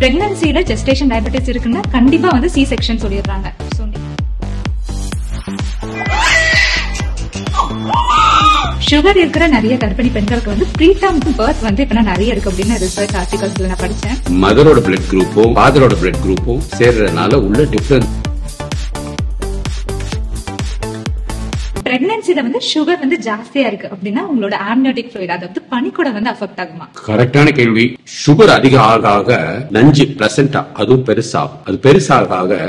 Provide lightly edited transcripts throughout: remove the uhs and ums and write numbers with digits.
பிரெக்னன்சில gestation diabetes இருக்குன்னா கண்டிப்பா வந்து சி செக்ஷன் சொல்லிடுறாங்க. சுகர் இருக்கிற நிறைய கர்ப்பிணி பெண்களுக்கு வந்து ப்ரீடம் பர்த் வந்து இப்ப நிறைய இருக்கு அப்படின்னு ரிசர்ச் ஆர்டிகல்ஸ்ல நான் படிச்சேன். மதரோட பிளட் குரூப்பும் ஃபாதரோட பிளட் குரூப்பும் சேர்றதுனால உள்ள டிஃபரன்ஸ். பிரெக்னன்சில வந்து சுகர் வந்து ஜாஸ்தியா இருக்கு அப்படின்னா உங்களோட ஆம்னியோட்டிக் ஃப்ளூயிட் அதாவது பனிக்கூட வந்து அஃபெக்ட் ஆகுமா? கரெக்டான கேள்வி. சுகர் அதிகம் ஆக நஞ்சு பிளசண்டா அதுவும் பெருசாகும். அது பெருசாக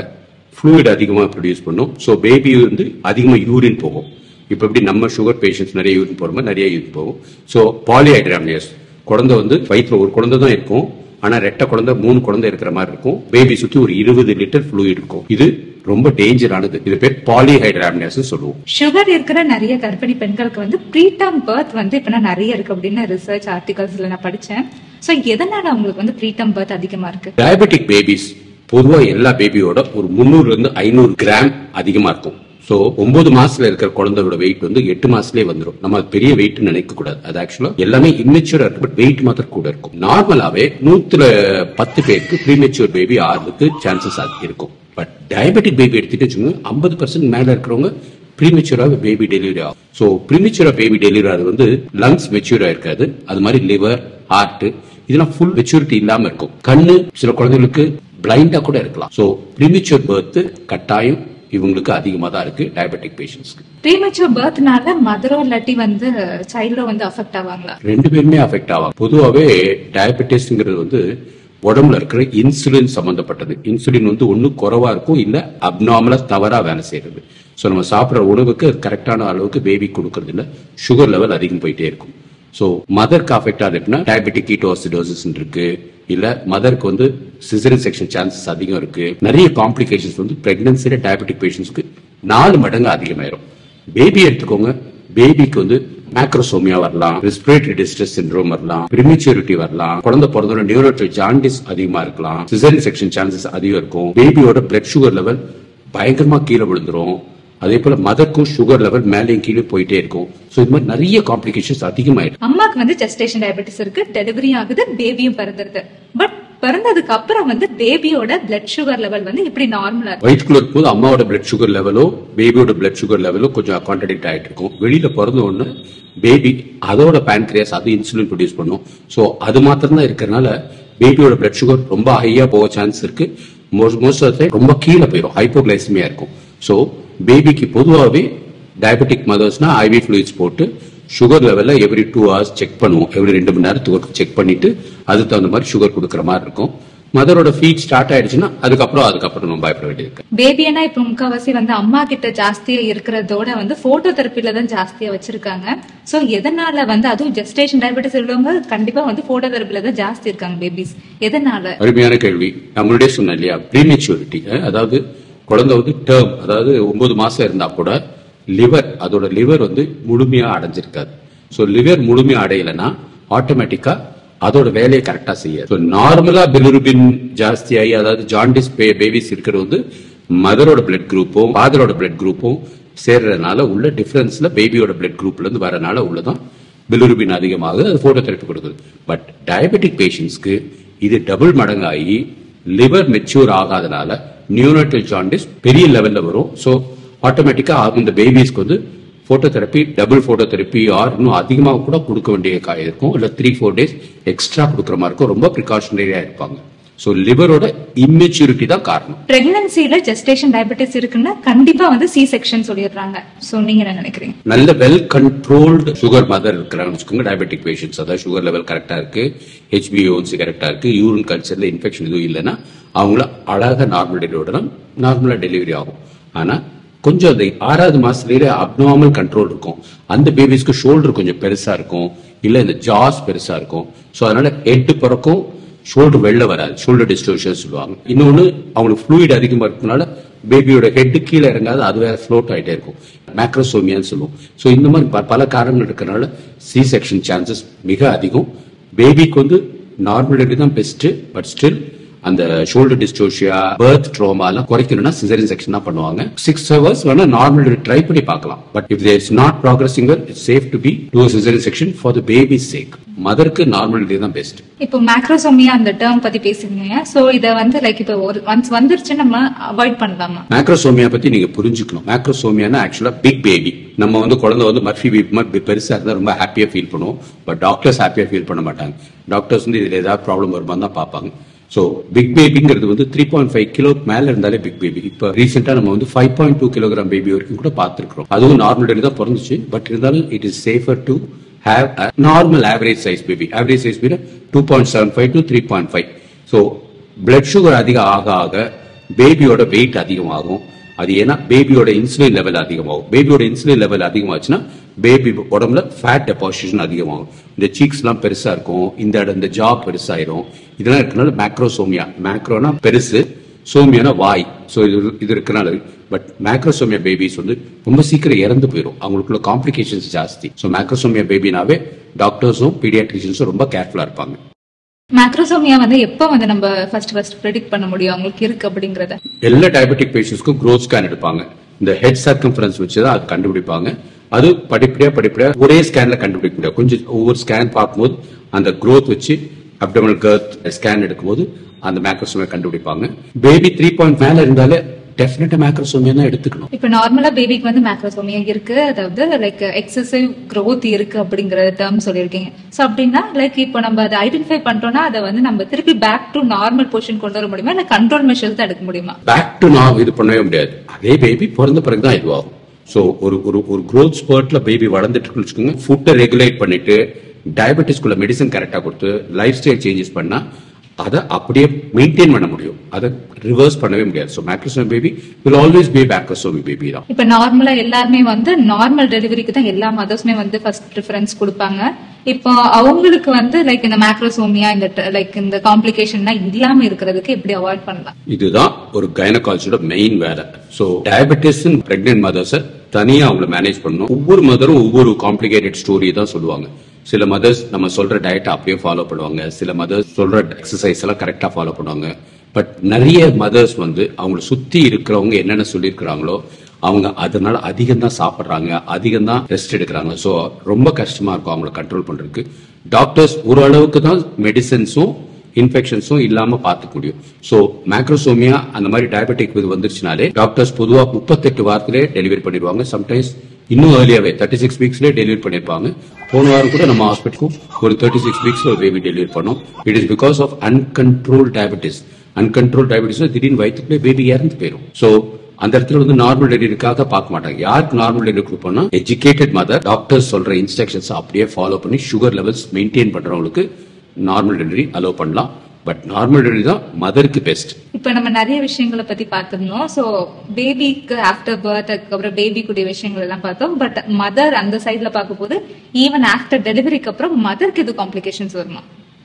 ஃப்ளூயிட் அதிகமா ப்ரொடியூஸ் பண்ணும். சோ பேபி வந்து அதிகமா யூரின் போகும். இப்ப எப்படி நம்ம சுகர் பேஷண்ட்ஸ் நிறைய யூரின் போறோமோ நிறைய யூரின் போகும். சோ பாலிஹைட்ராமியஸ் குழந்தை வந்து வயிற்றுல ஒரு குழந்தை தான் இருக்கும். ஆனா ரெட்டை குழந்தை 3 குழந்தை இருக்கிற மாதிரி இருக்கும். பேபி சுத்தி ஒரு 20 லிட்டர் ஃப்ளூயிட் இருக்கும். இது ரொம்ப டேஞ்சரானது. இது பேர் பாலிஹைட்ராமியஸ் சொல்லுவோம். சுகர் இருக்கிற நிறைய கர்ப்பிணி பெண்களுக்கு வந்து ப்ரீடம் பர்த் வந்து இப்ப நிறைய இருக்கு அப்படின்னு ரிசர்ச் ஆர்டிகல்ஸ்ல நான் படிச்சேன். சோ எதனால உங்களுக்கு வந்து ப்ரீடம் பர்த் அதிகமா இருக்கு? டயபெட்டிக் பேபிஸ் பொதுவா எல்லா பேபியோட ஒரு 300 இருந்து 500 கிராம் அதிகமா இருக்கும். சோ 9 மாசத்துல இருக்கிற குழந்தையோட வெயிட் வந்து 8 மாசத்துலயே வந்துடும். நம்ம பெரிய வெயிட் நினைக்க கூடாது. அது ஆக்சுவலா எல்லாமே இம்மெச்சூரா இருக்கு. பட் வெயிட் மாத்திரம் கூட இருக்கும். நார்மலாவே 110 பேருக்கு ப்ரீமெச்சூர் பேபி ஆகிறதுக்கு சான்சஸ் இருக்கும். பட் டயபெட்டிக் பேபி எடுத்துட்டு வச்சுக்கோங்க, 50% மேல இருக்கிறவங்க ப்ரீமெச்சூரா பேபி டெலிவரி ஆகும். சோ ப்ரீமெச்சூரா பேபி டெலிவரி ஆகுது வந்து லங்ஸ் மெச்சூரா இருக்காது. அது மாதிரி லிவர், ஹார்ட் இதெல்லாம் ஃபுல் மெச்சூரிட்டி இல்லாம இருக்கும். கண்ணு சில குழந்தைகளுக்கு பிளைண்டா கூட இருக்கலாம். சோ ப்ரீமெச்சூர் பர்த் கட்டாயம் இவங்களுக்கு அதிகமா தான் இருக்கு டயபெட்டிக் பேஷண்ட்ஸ்க்கு. ப்ரீமெச்சூர் பர்த்னால மதரோ இல்லாட்டி வந்து சைல்டோ வந்து அஃபெக்ட் ஆவாங்களா? ரெண்டு பேருமே அஃபெக்ட் ஆவாங்க. பொதுவாவே டயபெட்டிஸ்ங்கிறது வந்து உடம்புல இருக்கிற இன்சுலின் சம்பந்தப்பட்டது. இன்சுலின் வந்து ஒண்ணு குறைவா இருக்கும், இல்ல அப்நார்மலா தவறா வேலை செய்யறது. சோ நம்ம சாப்பிடுற உணவுக்கு கரெக்டான அளவுக்கு பேபி கொடுக்கறது இல்ல, சுகர் லெவல் அதிகம் போயிட்டே இருக்கும். சோ மதருக்கு அஃபெக்ட் ஆகுதுன்னா டயபெட்டிக் கீட்டோசிடோசிஸ் இருக்கு, இல்ல மதருக்கு வந்து சிசேரியன் செக்ஷன் சான்சஸ் அதிகம் இருக்கு. நிறைய காம்ப்ளிகேஷன்ஸ் வந்து பிரெக்னன்சில டயபெட்டிக் பேஷண்ட்ஸ்க்கு 4 மடங்கு அதிகமாயிரும். பேபி எடுத்துக்கோங்க, பேபிக்கு வந்து மேக்ரோசோமியா வரலாம், ரெஸ்பிரேட்டரி டிஸ்ட்ரெஸ் சிண்ட்ரோம் வரலாம், பிரிமெச்சூரிட்டி வரலாம், குழந்தை பிறந்தோட நியூரோட்டல் ஜாண்டிஸ் அதிகமா இருக்கலாம், சிசேரியன் செக்ஷன் சான்சஸ் அதிகம் இருக்கும். பேபியோட பிளட் சுகர் லெவல் பயங்கரமா கீழே விழுந்துரும். அதே போல மதருக்கும் சுகர் லெவல் மேலேயும் கீழே போயிட்டே இருக்கும். சோ இது மாதிரி நிறைய காம்ப்ளிகேஷன்ஸ் அதிகமாயிடும். அம்மாக்கு வந்து ஜெஸ்டேஷன் டயபெட்டிஸ் இருக்கு, டெலிவரி ஆகுது, பேபியும் பிறந்துருது. பட் பிறந்ததுக்கு அப்புறம் வந்து பேபியோட பிளட் சுகர் லெவல் வந்து இப்படி நார்மலா இருக்கும். வயிற்றுக்குள்ள இருக்கும்போது அம்மாவோட பிளட் சுகர் லெவலோ பேபியோட பிளட் சுகர் லெவலோ கொஞ்சம் கான்ட்ராடிக்ட் ஆயிட்டு இருக்கும். வெளியில பிறந்த உடனே பேபி அதோட பேன்கிரியாஸ் அது இன்சுலின் ப்ரொடியூஸ் பண்ணும். சோ அது மாத்திரம் தான் இருக்கிறதுனால பேபியோட பிளட் சுகர் ரொம்ப ஹையா போக சான்ஸ் இருக்கு. மோஸ்ட் ஆஃப் த ரொம்ப கீழே போயிடும், ஹைப்போகிளைசமியா இருக்கும். சோ பேபிக்கு பொதுவாகவே டயபெட்டிக் மதர்ஸ்னா ஐவி ஃப்ளூயிட்ஸ் போட்டு சுகர் லெவல்ல எவ்ரி 2 hours செக் பண்ணுவோம். எவ்ரி 2 மணி நேரத்துக்கு செக் பண்ணிட்டு அதுக்கு தகுந்த மாதிரி சுகர் கொடுக்குற மாதிரி இருக்கும். மதரோட ஃபீட் ஸ்டார்ட் ஆயிடுச்சுன்னா அதுக்கப்புறம் நம்ம பயப்பட வேண்டியது. பேபினா இப்ப முக்காவாசி வந்து அம்மா கிட்ட ஜாஸ்தியா இருக்கிறதோட வந்து போட்டோ தெரப்பில தான் ஜாஸ்தியா வச்சிருக்காங்க. சோ எதனால வந்து அதுவும் ஜெஸ்டேஷன் டயபெட்டிஸ் உள்ளவங்க கண்டிப்பா வந்து போட்டோ தெரப்பில தான் ஜாஸ்தி இருக்காங்க பேபிஸ். எதனால? அருமையான கேள்வி. நம்மளுடைய சொன்ன இல்லையா, ப்ரீமெச்சூரிட்டி, அதாவது குழந்தை வந்து டேர்ம், அதாவது 9 மாசம் இருந்தா கூட அதோட லிவர் வந்து முழுமையா அடைஞ்சிருக்காது. சோ லிவர் முழுமையா அடையலைன்னா ஆட்டோமேட்டிக்கா அதோட வேலையை கரெக்டா செய்யாது. நார்மலா பிலிருபின் ஜாஸ்தியாகி, அதாவது ஜாண்டிஸ் பேபிஸ் இருக்கிறது வந்து மதரோட பிளட் குரூப்பும் ஃபாதரோட பிளட் குரூப்பும் சேர்றதுனால உள்ள டிஃபரன்ஸ்ல பேபியோட பிளட் குரூப்ல இருந்து வரனால உள்ளதான் பிலிருபின் அதிகமாகுது. அது போட்டோ தெரப்பி கொடுக்குது. பட் டயபெட்டிக் பேஷண்ட்ஸ்க்கு இது டபுள் மடங்காகி லிவர் மெச்சூர் ஆகாதனால நியூனட்டல் ஜாண்டிஸ் பெரிய லெவல்ல வரும். சோ ஆட்டோமேட்டிக்கா இந்த பேபிஸ்க்கு வந்து photo therapy, double photo therapy R இன்னும் அதிகமாக கூட கொடுக்க வேண்டிய இருக்கும். இல்ல 3-4 days எக்ஸ்ட்ரா கொடுக்குற மாதிரி இருக்கும். ரொம்ப ப்ரிகாஷனரியா இருப்பாங்க. சோ லிவரோட இம்மெச்சூரிட்டி தான் காரணம். பிரெக்னன்சில ஜெஸ்டேஷன் டயபெட்டிஸ் இருக்குன்னா கண்டிப்பா வந்து சி செக்ஷன் சொல்லிடுறாங்க. சோ நீங்க என்ன நினைக்கிறீங்க? நல்ல வெல் கண்ட்ரோல்டு சுகர் மதர் இருக்கிறாங்கன்னு வச்சுக்கோங்க, டயபெட்டிக் பேஷண்ட்ஸ், அதாவது சுகர் லெவல் கரெக்டா இருக்கு, HbA1c கரெக்டா இருக்கு, யூரின் கல்ச்சர்ல இன்ஃபெக்ஷன் எதுவும் இல்லைன்னா அவங்கள அழகா நார்மல் டெலிவரி நார்மலா டெலிவரி ஆகும். ஆனா கொஞ்சம் அந்த 6வது மாசத்துலயே அப்நார்மல் கண்ட்ரோல் இருக்கும். அந்த பேபிஸ்க்கு ஷோல்டர் கொஞ்சம் பெருசா இருக்கும், இல்ல இந்த ஜாஸ் பெருசா இருக்கும். சோ அதனால ஹெட் பிறக்கும், ஷோல்டர் வெளில வராது, ஷோல்டர் டிஸ்டோர்ஷன் சொல்லுவாங்க. இன்னொன்னு அவங்களுக்கு ஃப்ளூயிட் அதிகமா இருக்கனால பேபியோட ஹெட் கீழே இறங்காது, அது வேற ஃப்ளோட் ஆயிட்டே இருக்கும், மேக்ரோசோமியான்னு சொல்லுவோம். சோ இந்த மாதிரி பல காரணங்கள் இருக்கிறனால சி செக்ஷன் சான்சஸ் மிக அதிகம். பேபிக்கு வந்து நார்மல் டெலிவரி தான் பெஸ்ட். பட் ஸ்டில் அந்த ஷோல்டர் டிஸ்டோஷியா, பர்த் ட்ரோமா எல்லாம் குறைக்கணும்னா சிசேரியன் செக்ஷன் தான் பண்ணுவாங்க. 6 hours வேணா நார்மல் ட்ரை பண்ணி பார்க்கலாம். But if there is not progressing well, it's safe to be to caesarean section for the baby's sake. மதருக்கு normal delivery தான் best. இப்போ மேக்ரோசோமியா அந்த டேர்ம் பத்தி பேசுறீங்க. சோ இத வந்து லைக் இப்போ ஒன்ஸ் வந்துருச்சு நம்ம அவாய்ட் பண்ணலாமா? மேக்ரோசோமியா பத்தி நீங்க புரிஞ்சுக்கணும். மேக்ரோசோமியானா ஆக்சுவலா பிக் பேபி. நம்ம வந்து குழந்தை வந்து மர்ஃபி பேபி மாதிரி பெருசா இருந்தா ரொம்ப ஹாப்பியா ஃபீல் பண்ணுவோம். பட் டாக்டர்ஸ் ஹாப்பியா ஃபீல் பண்ண மாட்டாங்க. டாக்டர்ஸ் வந்து இதுல ஏதாவது ப்ராப்ளம் வருமான்னு தான் பார்ப்பாங்க. சோ பிக் பேபிங்கிறது வந்து 3.5 கிலோ மேல இருந்தாலே பிக் பேபி. இப்ப ரீசெண்டா நம்ம வந்து 5.2 கிலோகிராம் பேபி வரைக்கும் கூட பார்த்திருக்கிறோம். அதுவும் நார்மல் டெலிவரி தான் பிறந்துச்சு. பட் இருந்தாலும் it is safer to have a normal average size baby. Average size baby 2.75 to 3.5. So blood sugar அதிக ஆக பேபியோட வெயிட் அதிகமாகும். அது ஏன்னா பேபியோட இன்சுலின் லெவல் அதிகமாகும். பேபியோட இன்சுலின் லெவல் அதிகமாச்சுன்னா பேபி உடம்புல ஃபேட் டெபாசிஷன் அதிகமாகும். இந்த சீக்ஸ் எல்லாம் பெருசா இருக்கும். இந்த ஜா பெருசாயிரும். இதெல்லாம் இருக்கனால மேக்ரோசோமியா. மேக்ரோனா பெருசு, சோமியானா வாய். சோ இது இருக்கனால. பட் மேக்ரோசோமியா பேபிஸ் வந்து ரொம்ப சீக்கிரம் இறந்து போயிடும். அவங்களுக்குள்ள காம்ப்ளிகேஷன்ஸ் ஜாஸ்தி. ஸோ மேக்ரோசோமியா பேபினாவே டாக்டர்ஸும் பீடியாட்ரிஷியன்ஸும் ரொம்ப கேர்ஃபுல்லா இருப்பாங்க. மேக்ரோசோமியா வந்து எப்போ வந்து நம்ம ஃபர்ஸ்ட் ப்ரெடிக்ட் பண்ண முடியும் அவங்களுக்கு இருக்கு அப்படிங்கறத? எல்லா டயபெட்டிக் பேஷண்ட்ஸ்க்கும் growth ஸ்கேன் எடுப்பாங்க. இந்த ஹெட் சர்க்கம்ஃபரன்ஸ் வச்சுதான் அது கண்டுபிடிப்பாங்க. அது படிப்படியா ஒரே ஸ்கேன்ல கண்டுபிடிக்க முடியாது. கொஞ்சம் ஒவ்வொரு ஸ்கேன் பார்க்கும்போது அந்த growth வச்சு அப்டோமினல் கர்த் ஸ்கேன் எடுக்கும்போது அந்த மேக்ரோசோமியா கண்டுபிடிப்பாங்க. பேபி 3 மேல இருந்தாலே டெஃபினட்டா மேக்ரோசோமியா தான் எடுத்துக்கணும். இப்ப நார்மலா பேபிக்கு வந்து மேக்ரோசோமியா இருக்கு, அதாவது லைக் எக்ஸசிவ் growth இருக்கு அப்படிங்கற டேர்ம் சொல்லிருக்கீங்க. சோ அப்படின்னா லைக் இப்போ நம்ம அதை ஐடென்டிஃபை பண்ணிட்டோம்னா அதை வந்து நம்ம திருப்பி பேக் டு நார்மல் பொசிஷன் கொண்டு வர முடியுமா, இல்ல கண்ட்ரோல் மெஷர்ஸ் தான் எடுக்க முடியுமா? பேக் டு இது பண்ணவே முடியாது. அதே பேபி பிறந்த பிறகுதான் இதுவாகும். சோ ஒரு growth ஸ்பர்ட்ல பேபி வளர்ந்துட்டு இருக்குன்னு வச்சுக்கோங்க. ஃபுட்டை ரெகுலேட் பண்ணிட்டு டயபெட்டிஸ்குள்ள மெடிசன் கரெக்டா கொடுத்து லைஃப் ஸ்டைல் சேஞ்சஸ் பண்ணா அதை அப்படியே மெயின்டைன் பண்ண முடியும். அதை ரிவர்ஸ் பண்ணவே முடியாது. So macrosomi baby will always be macrosomi baby தான். இப்ப நார்மலா எல்லாருமே வந்து நார்மல் டெலிவரிக்கு தான் எல்லா மதர்ஸ்மே வந்து ஃபர்ஸ்ட் ப்ரிஃபரன்ஸ் கொடுப்பாங்க. இப்போ அவங்களுக்கு வந்து லைக் இந்த மேக்ரோசோமியா இந்த லைக் இந்த காம்ப்ளிகேஷன்லாம் இல்லாம இருக்கிறதுக்கு எப்படி அவாய்ட் பண்ணலாம்? இதுதான் ஒரு கைனகாலஜியோட மெயின் வேலை. சோ டயபெட்டிஸ் பிரெக்னன்ட் மதர்ஸ் தனியா அவங்கள மேனேஜ் பண்ணணும். ஒவ்வொரு மதரும் ஒவ்வொரு காம்ப்ளிகேட்டட் ஸ்டோரி தான் சொல்லுவாங்க. சில மதர்ஸ் நம்ம சொல்ற டயட் அப்படியே ஃபாலோ பண்ணுவாங்க. சில மதர்ஸ் சொல்ற எக்ஸசைஸ் எல்லாம் கரெக்டா ஃபாலோ பண்ணுவாங்க. பட் நிறைய மதர்ஸ் வந்து அவங்களை சுத்தி இருக்கிறவங்க என்னென்ன சொல்லியிருக்கிறாங்களோ அவங்க அதனால அதிகம் தான் சாப்பிட்றாங்க, அதிகம் தான் ரெஸ்ட் எடுக்கிறாங்க. ஸோ ரொம்ப கஷ்டமா இருக்கும் அவங்களை கண்ட்ரோல் பண்றதுக்கு. டாக்டர்ஸ் ஓரளவுக்கு தான் மெடிசன்ஸும் இன்ஃபெக்ஷன்ஸும் இல்லாம பார்த்துக்க முடியும். ஸோ மேக்ரோசோமியா அந்த மாதிரி டயபெட்டிக் இது வந்துருச்சுனாலே டாக்டர்ஸ் பொதுவா 38 வாரத்திலே டெலிவரி பண்ணிடுவாங்க. சம்டைம்ஸ் இன்னும் ஏர்லியாவே 36 வீக்ஸ்லேயே டெலிவரி பண்ணிருப்பாங்க. போன வாரம் கூட நம்ம ஹாஸ்பிட்டலுக்கும் ஒரு 36 வீக்ஸ்ல ஒரு பேபி டெலிவரி பண்ணோம். It is because of uncontrol diabetes. Uncontrol diabetes திடீர்னு வயிற்றுக்குள்ளே பேபி இறந்து போயிடும். ஸோ அந்த இடத்துல வந்து நார்மல் டெலிவரிக்காக பார்க்க மாட்டாங்க. யாருக்கு நார்மல் டெலிவரி கொடுப்போம்னா எஜுகேட்டட் மதர் டாக்டர்ஸ் சொல்ற இன்ஸ்ட்ரக்ஷன்ஸ் அப்படியே ஃபாலோ பண்ணி சுகர் லெவல்ஸ் மெயின்டைன் பண்றவங்களுக்கு நார்மல் டெலிவரி அலோவ் பண்ணலாம். பட் நார்மல் டெலிவரி தான் மதருக்கு பெஸ்ட். இப்ப நம்ம நிறைய விஷயங்களை பத்தி பார்த்திருந்தோம். சோ பேபிக்கு ஆஃப்டர் பர்த், அதுக்கப்புறம் பேபி கூடிய விஷயங்கள் எல்லாம் பார்த்தோம். பட் மதர் அந்த சைட்ல பார்க்கும் போது ஈவன் ஆஃப்டர் டெலிவரிக்கு அப்புறம் மதருக்கு எது காம்ப்ளிகேஷன்ஸ் வருமா?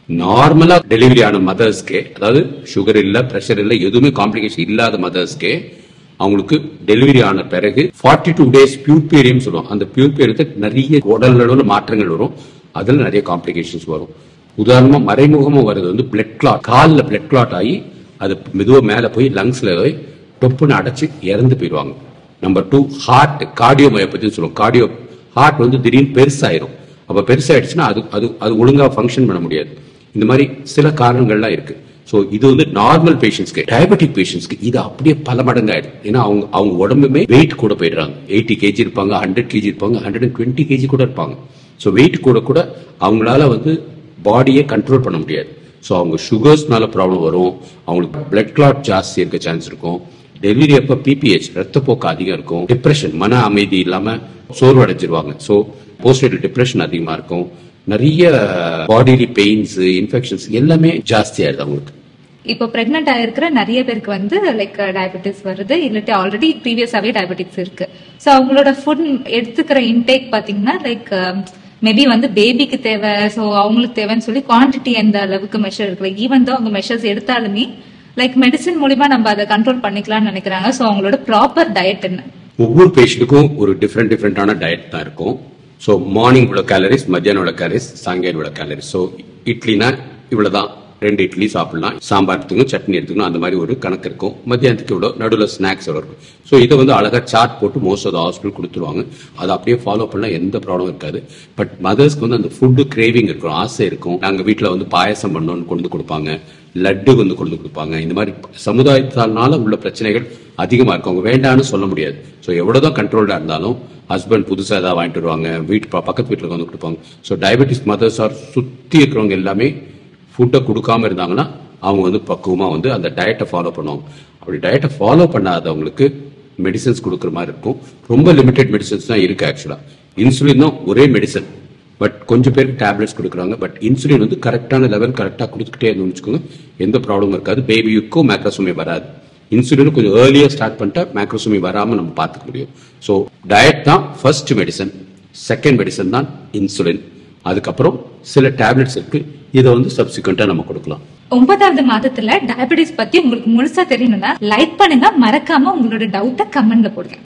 நார்மலா டெலிவரி ஆன மதர்ஸ்க்கே, அதாவது சுகர் இல்ல, பிரஷர் இல்ல, எதுவுமே காம்ப்ளிகேஷன் இல்லாத மதர்ஸ்க்கே அவங்களுக்கு டெலிவரி ஆன பிறகு 42 டேஸ் பியூர்பேரியம் சொல்லுவோம். அந்த பியூர்பேரியத்துக்கு நிறைய உடல் நடுவில் மாற்றங்கள் வரும். அதுல நிறைய காம்ப்ளிகேஷன்ஸ் வரும். உதாரணமா மறைமுகமா வருது வந்து பிளட் கிளாட். காலில் பிளட் கிளாட் ஆகி அது மெதுவா மேல போய் லங்ஸ்ல போய் டொப்புன்னு அடைச்சு இறந்து போயிடுவாங்க. நம்பர் 2 ஹார்ட், கார்டியோமயோபதி சொல்லுவோம். ஹார்ட் வந்து திடீர்னு பெருசாயிரும். அப்ப பெருசாயிடுச்சுன்னா அது ஒழுங்கா ஃபங்க்ஷன் பண்ண முடியாது. இந்த மாதிரி சில காரணங்கள்லாம் இருக்கு. சோ இது வந்து நார்மல் பேஷண்ட்ஸ்க்கு. டயபெட்டிக் பேஷண்ட்ஸ்க்கு இது அப்படியே பல மடங்கு ஆயிடும். ஏன்னா அவங்க உடம்புமே வெயிட் கூட போயிடுறாங்க. 80 kg இருப்பாங்க, 100 kg இருப்பாங்க, 120 kg கூட இருப்பாங்க. சோ வெயிட் கூட அவங்களால வந்து பாடியை கண்ட்ரோல் பண்ண முடியாது. ஸோ அவங்க சுகர்ஸ்னால ப்ராப்ளம் வரும். அவங்களுக்கு பிளட் கிளாட் ஜாஸ்தி இருக்க சான்ஸ் இருக்கும். டெலிவரி அப்ப பிபிஹெச் ரத்தப்போக்கு அதிகம் இருக்கும். டிப்ரெஷன், மன அமைதி இல்லாம சோர்வு அடைஞ்சிருவாங்க. ஸோ போஸ்ட்நேட்டல் டிப்ரெஷன் அதிகமா இருக்கும். நிறைய பாடிலி பெயின்ஸ், இன்ஃபெக்ஷன்ஸ் எல்லாமே ஜாஸ்தி ஆயிடுது அவங்களுக்கு. இப்போ பிரெக்னென்ட் ஆயிருக்கிற நிறைய பேருக்கு வந்து லைக் டயபெட்டிஸ் வருது, இல்லாட்டி ஆல்ரெடி ப்ரீவியஸாவே டயபெட்டிக்ஸ் இருக்கு. ஸோ அவங்களோட ஃபுட் எடுத்துக்கிற இன்டேக் பாத்தீங்கன்னா லைக் மேபி வந்து பேபிக்கு தேவை, ஸோ அவங்களுக்கு தேவைன்னு சொல்லி குவான்டிட்டி எந்த அளவுக்கு மெஷர் இருக்குல்ல. ஈவன் தான் அவங்க மெஷர்ஸ் எடுத்தாலுமே லைக் மெடிசின் மூலியமா நம்ம அதை கண்ட்ரோல் பண்ணிக்கலாம்னு நினைக்கிறாங்க. ஸோ அவங்களோட ப்ராப்பர் டயட் என்ன? ஒவ்வொரு பேஷண்ட்டுக்கும் ஒரு டிஃப்ரெண்டான டயட் தான் இருக்கும். ஸோ மார்னிங் உள்ள கேலரிஸ், மத்தியானம் உள்ள கேலரிஸ், சாயங்காலம் உள்ள கேலரிஸ். ஸோ இட்லினா இவ்வளவுதான் 2 இட்லி சாப்பிடலாம், சாம்பார் எடுத்துக்கணும், சட்னி எடுத்துக்கணும், அந்த மாதிரி ஒரு கணக்கு இருக்கும். மத்தியானத்துக்கு எவ்வளோ, நடுவில் ஸ்நாக்ஸ் எவ்வளோ இருக்கும். ஸோ இதை வந்து அழகா சார்ட் போட்டு மோஸ்ட் ஆஃப் ஹாஸ்பிட்டல் கொடுத்துருவாங்க. அதை அப்படியே ஃபாலோ பண்ணலாம், எந்த ப்ராப்ளம் இருக்காது. பட் மதர்ஸ்க்கு வந்து அந்த ஃபுட்டு கிரேவிங் இருக்கும், ஆசை இருக்கும். நாங்கள் வீட்டில் வந்து பாயசம் பண்ணோன்னு கொண்டு கொடுப்பாங்க, லட்டு வந்து கொண்டு கொடுப்பாங்க. இந்த மாதிரி சமுதாயத்தால்னால உள்ள பிரச்சனைகள் அதிகமா இருக்கும். அவங்க வேண்டான்னு சொல்ல முடியாது. ஸோ எவ்வளவுதான் கண்ட்ரோல்டா இருந்தாலும் ஹஸ்பண்ட் புதுசா ஏதாவது வாங்கிட்டு வருவாங்க, பக்கத்து வீட்டில் வந்து கொடுப்பாங்க. ஸோ டயபெட்டிஸ் மதர்ஸ் ஆர் சுத்தி இருக்கிறவங்க எல்லாமே ஃபுட்டை கொடுக்காம இருந்தாங்கன்னா அவங்க வந்து பக்குவமா வந்து அந்த டயட்டை ஃபாலோ பண்ணுவாங்க. அப்படி டயட்டை ஃபாலோ பண்ணாதவங்களுக்கு மெடிசன்ஸ் கொடுக்குற மாதிரி இருக்கும். ரொம்ப லிமிடெட் மெடிசன்ஸ் தான் இருக்கு. ஆக்சுவலா இன்சுலின் தான் ஒரே மெடிசன், பட் கொஞ்சம் பேருக்கு டேப்லெட்ஸ் கொடுக்குறாங்க. பட் இன்சுலின் வந்து கரெக்டான லெவல் கரெக்டாக கொடுத்துக்கிட்டே இருந்து வச்சுக்கோங்க, எந்த ப்ராப்ளமும் இருக்காது. பேபிக்கும் மேக்ரோசோமி வராது. இன்சுலின் கொஞ்சம் ஏர்லியா ஸ்டார்ட் பண்ணிட்டா மேக்ரோசோமி வராமல் நம்ம பார்த்துக்க முடியும். ஸோ டயட் தான் ஃபர்ஸ்ட் மெடிசன், செகண்ட் மெடிசன் தான் இன்சுலின். அதுக்கப்புறம் சில டேப்லெட்ஸ் இருக்கு, இதை வந்து சப்சிக்வெண்டா நம்ம கொடுக்கலாம். 9வது மாதத்துல டயபெட்டிஸ் பத்தி உங்களுக்கு முழுசா தெரியணும்னா லைக் பண்ணுங்க, மறக்காம உங்களோட டவுட்டை கமெண்ட்ல போடுங்க.